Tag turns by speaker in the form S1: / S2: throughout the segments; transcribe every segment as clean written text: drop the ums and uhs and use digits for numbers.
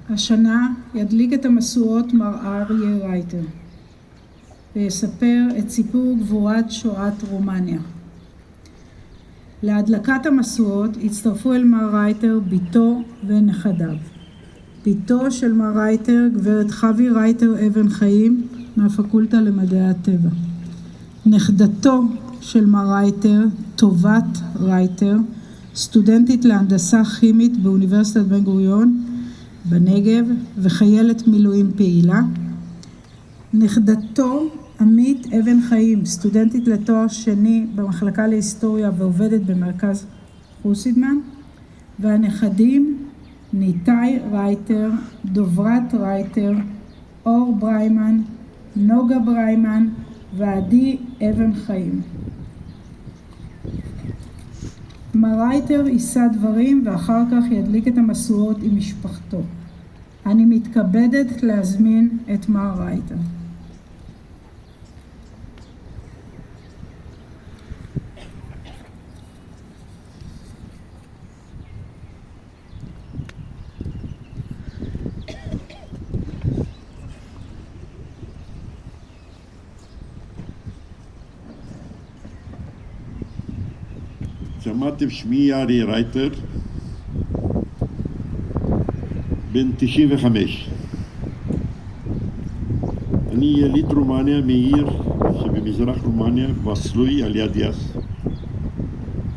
S1: השנה ידליק את המשואות מר אריה רייטר ויספר את סיפור גבורת שואת רומניה. להדלקת המשואות הצטרפו אל מר רייטר ביתו ונכדיו. ביתו של מר רייטר, גברת חווי רייטר אבן חיים מהפקולטה למדעי הטבע. נכדתו של מר רייטר, טובת רייטר, סטודנטית להנדסה כימית באוניברסיטת בן גוריון בנגב וחיילת מילואים פעילה. נכדתו עמית אבן חיים, סטודנטית לתואר שני במחלקה להיסטוריה ועובדת במרכז חוסידמן. והנכדים ניתאי רייטר, דוברת רייטר, אור בריימן, נוגה בריימן ועדי אבן חיים. מר רייטר יישא דברים ואחר כך ידליק את המשואות עם משפחתו. אני מתכבדת להזמין את מר רייטר.
S2: שמעתם, שמי אריה רייטר, בן 95. אני יליד רומניה מעיר שבמזרח רומניה, בסלוי על יד יס.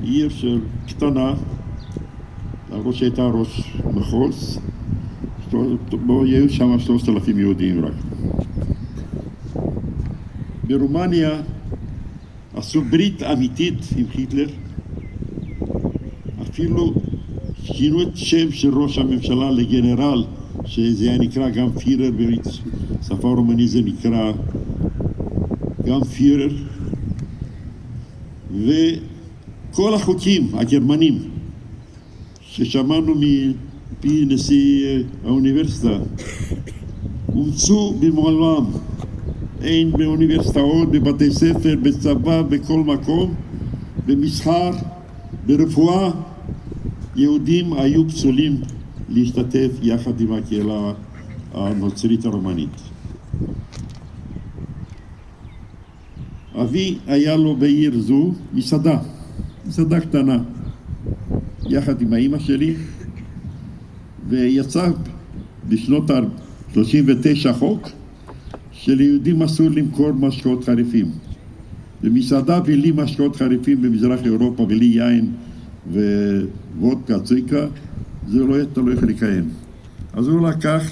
S2: עיר של קטנה, למרות שהייתה ראש מחוז, בו היו שם 3,000 יהודים רק. ברומניה עשו ברית אמיתית עם היטלר, אפילו שינו את שם של ראש הממשלה לגנרל, שזה היה נקרא גם פירר, בשפה רומנית זה נקרא גם פירר. וכל החוקים הגרמנים ששמענו מפי נשיא האוניברסיטה אומצו במעולם. אין באוניברסיטאות, בבתי ספר, בצבא, בכל מקום, במסחר, ברפואה, יהודים היו פסולים להשתתף יחד עם הקהילה הנוצרית הרומנית. אבי היה לו בעיר זו מסעדה קטנה, יחד עם האמא שלי, ויצא בשנות 39 חוק שליהודים אסור למכור משקאות חריפים. במסעדה בלי משקאות חריפים במזרח אירופה, בלי יין ווודקה, צויקה, זה לא יכול לקיים. אז הוא לקח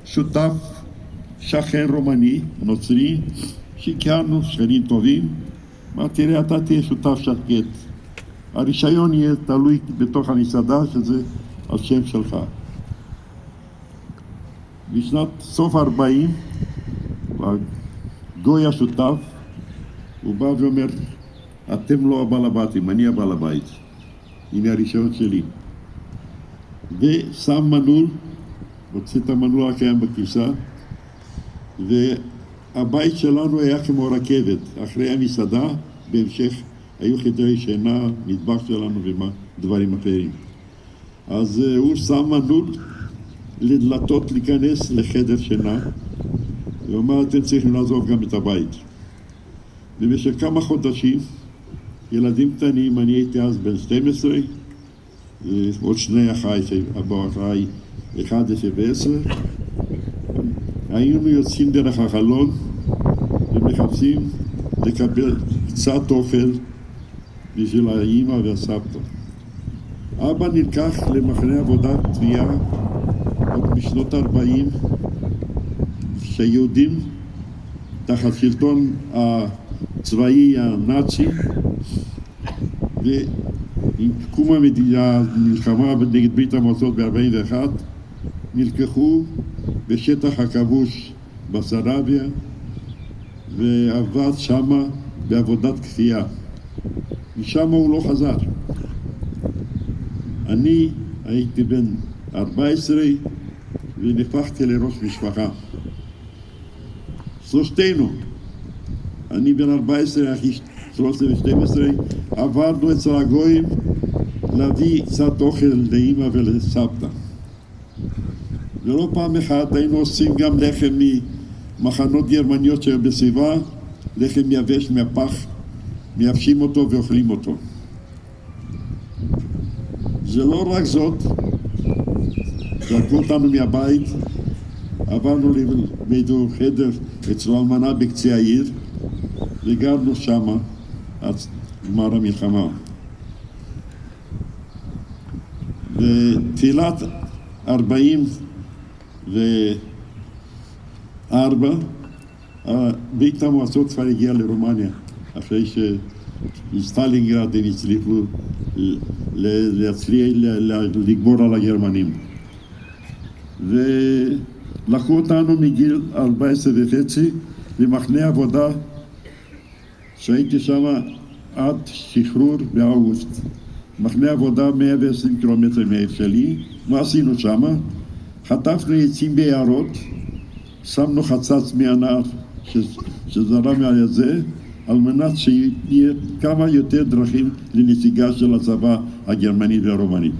S2: שותף שכן רומני, נוצרי, שהכרנו, שכנים טובים, אמר, תראה, אתה תהיה שותף שקט. הרישיון יהיה תלוי בתוך המסעדה, שזה השם שלך. בשנת סוף 40, גוי השותף, הוא בא ואומר, אתם לא הבעל הבתים, אני הבעל הבית. הנה הרישיון שלי. ושם מנעול, הוציא את המנעול הקיים בכניסה, והבית שלנו היה כמו רכבת. אחרי המסעדה, בהמשך, היו חדרי שינה, מטבח שלנו ודברים אחרים. אז הוא שם מנעול לדלתות להיכנס לחדר שינה, ואומר, אתם צריכים לעזוב גם את הבית. במשך כמה חודשים, ילדים קטנים, אני הייתי אז בן 12, עוד שני אחי, אבא אחי 11 ו10, היינו יוצאים דרך החלון ומחפשים לקבל קצת אוכל בשביל האמא והסבתא. אבא נלקח למחנה עבודת תביעה עוד בשנות 40, שהיהודים תחת שלטון הצבאי הנאצי, ועם קום המלחמה נגד ברית המועצות ב-41 נלקחו בשטח הכבוש בסרביה ועבד שמה בעבודת כפייה. משם הוא לא חזר. אני הייתי בן 14 ונפחתי לראש משפחה. שלושתנו, אני בן 14, אחי 13 ו-12, עברנו אצל הגויים להביא קצת אוכל לאמא ולסבתא. ולא פעם אחת היינו עושים גם לחם ממחנות גרמניות שהיו בסביבה, לחם יבש מהפח, מייבשים אותו ואוכלים אותו. זה לא רק זאת, זרקו אותנו מהבית, עברנו לאיזו חדר אצל אלמנה בקצה העיר, וגרנו שמה עד גמר המלחמה. בתחילת 44, ברית המועצות כבר הגיעה לרומניה, אחרי שסטלינגרד הם הצליחו לגבור על הגרמנים. ולקחו אותנו מגיל 14 וחצי למחנה עבודה שהייתי שם עד שחרור באוגוסט. מחנה עבודה 120 קילומטר מהעיר שלי. מה עשינו שם? חטפנו עצים ביערות, שמנו חצץ מהנהר שזרם על זה, על מנת שיהיה כמה יותר דרכים לנסיגה של הצבא הגרמני והרומני.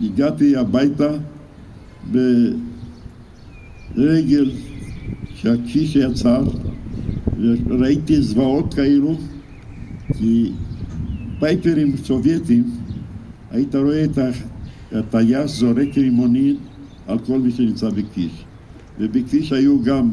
S2: והגעתי הביתה ברגל שהכביש יצר, וראיתי זוועות כאלו, כי פייפרים סובייטים, היית רואה את הטייס זורק רימונים על כל מי שנמצא בכביש. ובכביש היו גם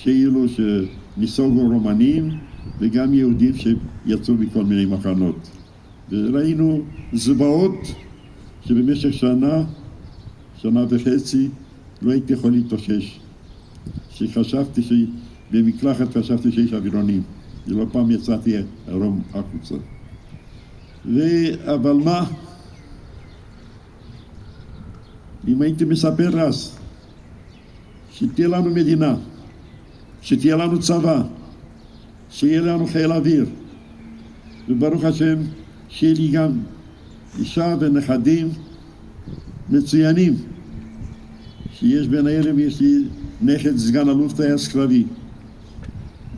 S2: כאילו שניסוגו רומנים וגם יהודים שיצאו מכל מיני מחנות. וראינו זוועות שבמשך שנה וחצי לא הייתי יכול להתאושש. שחשבתי במקלחת חשבתי שיש אווירונים. ולא פעם יצאתי ערום החוצה. אבל מה? אם הייתי מספר אז, שתהיה לנו מדינה, שתהיה לנו צבא, שיהיה לנו חיל אוויר, וברוך השם, שיהיה לי גם אישה ונכדים מצוינים, שיש בין האלה ויש לי נכד סגן אלוף טייס קרבי.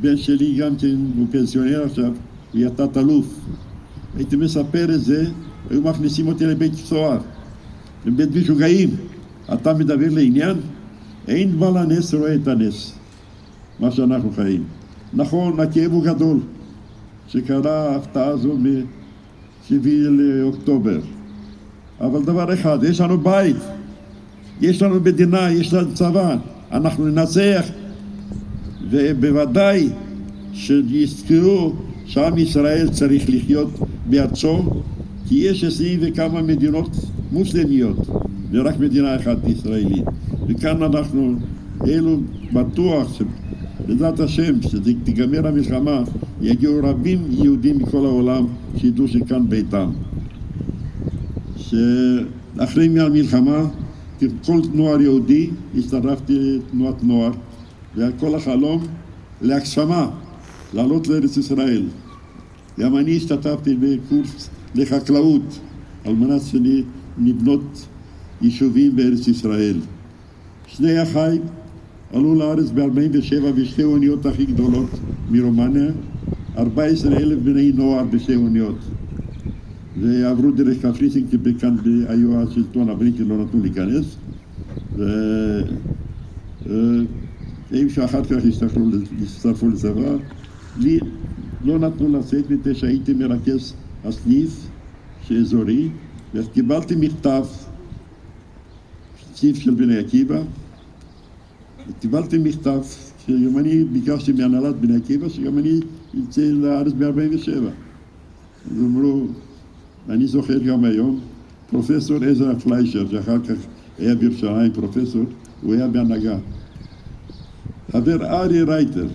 S2: בן שלי גם כן, הוא פנסיונר עכשיו, הוא היה תת אלוף. הייתי מספר את זה, היו מכניסים אותי לבית סוהר, לבית משוגעים. אתה מדבר לעניין? אין בעל הנס רואה את הנס, מה שאנחנו חיים. נכון, הכאב הוא גדול, שקרה ההפתעה הזו ב-7 לאוקטובר. אבל דבר אחד, יש לנו בית, יש לנו מדינה, יש לנו צבא, אנחנו ננצח, ובוודאי שיזכרו שעם ישראל צריך לחיות בארצו, כי יש 20 וכמה מדינות מוסלמיות ורק מדינה אחת ישראלית. וכאן אנחנו, אלו בטוח שבעזרת השם, שתיגמר המלחמה, יגיעו רבים יהודים מכל העולם שידעו שכאן ביתם. שאחרי מהמלחמה, כל נוער יהודי, הצטרפתי לתנועת נוער, וכל החלום להגשמה, לעלות לארץ ישראל. גם אני השתתפתי בקורס לחקלאות, על מנת שנבנות יישובים בארץ ישראל. שני אחי עלו לארץ ב-47 בשתי אוניות הכי גדולות מרומניה, 14,000 בני נוער בשתי אוניות. ועברו דרך קפריסין, כי כאן היו השלטון הבריטי, לא נתנו להיכנס. הם שאחר כך הצטרפו לצבא, לי לא נתנו לצאת מפני שהייתי מרכז הסניף שאזורי, וקיבלתי מכתב, סניף של בני עקיבא, קיבלתי מכתב שגם אני ביקשתי מהנהלת בני עקיבא, שגם אני יצא לארץ ב-47. אז אמרו, אני זוכר גם היום, פרופסור עזרא פליישר, שאחר כך היה בירושלים פרופסור, הוא היה בהנהגה. חבר ארי רייטר,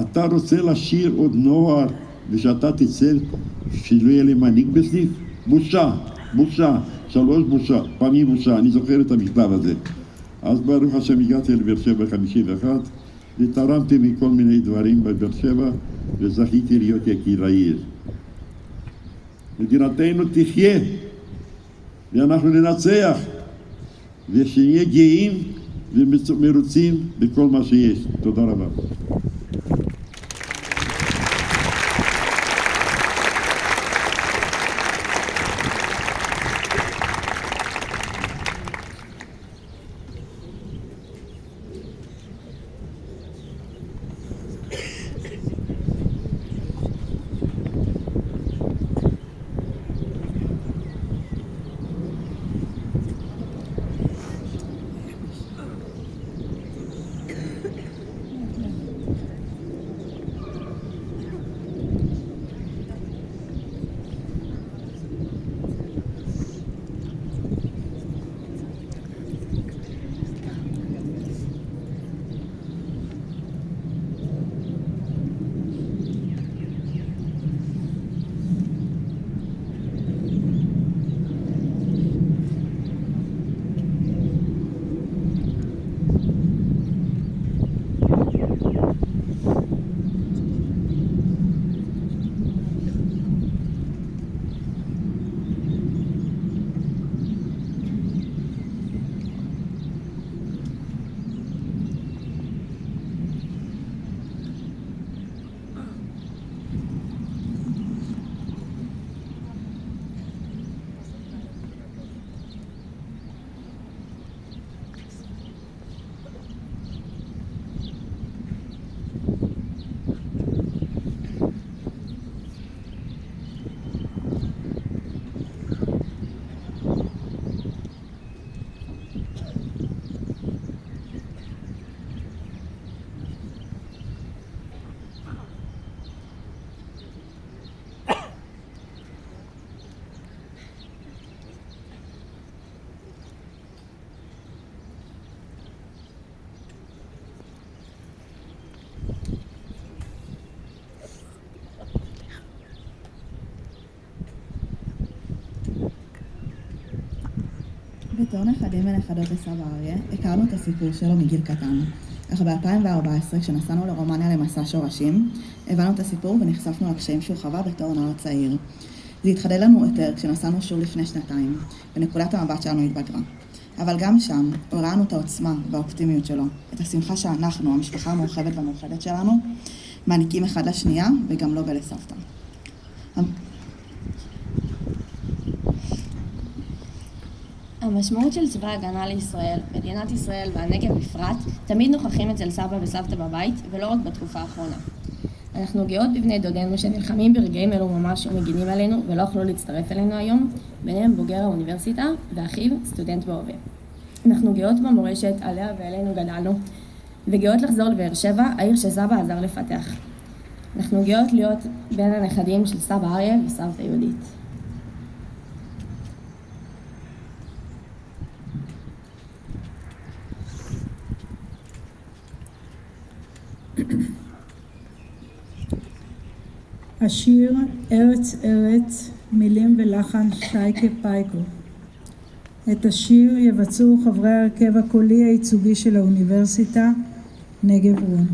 S2: אתה רוצה לשיר עוד נוער ושאתה תצא שלא יהיה לי מנהיג בסניף? בושה, בושה, 3 פעמים בושה, אני זוכר את המכתב הזה. אז ברוך השם הגעתי לבאר שבע 51 ותרמתי מכל מיני דברים בבאר שבע וזכיתי להיות יקיר העיר. מדינתנו תחיה ואנחנו ננצח ושנהיה גאים ומרוצים בכל מה שיש. תודה רבה.
S3: בתור נכדים ונכדות לסבא אריה, הכרנו את הסיפור שלו מגיל קטן. אך ב-2014, כשנסענו לרומניה למסע שורשים, הבנו את הסיפור ונחשפנו לקשיים שהוא חווה בתור נער צעיר. זה התחדד לנו יותר כשנסענו שוב לפני 2 ונקודת המבט שלנו התבגרה. אבל גם שם, הראינו את העוצמה והאופטימיות שלו, את השמחה שאנחנו, המשפחה המורחבת והמאוחדת שלנו, מעניקים אחד לשנייה וגם לא ולסבתא.
S4: המשמעות של צבא ההגנה לישראל, מדינת ישראל והנגב בפרט, תמיד נוכחים אצל סבא וסבתא בבית, ולא רק בתקופה האחרונה. אנחנו גאות בבני דודינו שנלחמים ברגעים אלו ממש ומגינים עלינו ולא יכלו להצטרף אלינו היום, ביניהם בוגר האוניברסיטה ואחיו סטודנט בהווה. אנחנו גאות במורשת עליה ואלינו גדלנו, וגאות לחזור לבאר שבע, העיר שסבא עזר לפתח. אנחנו גאות להיות בין הנכדים של סבא אריה וסבתא יהודית.
S1: השיר ארץ ארץ, מילים ולחן שייקה פייקו. את השיר יבצעו חברי ההרכב הקולי הייצוגי של האוניברסיטה, נגב רון.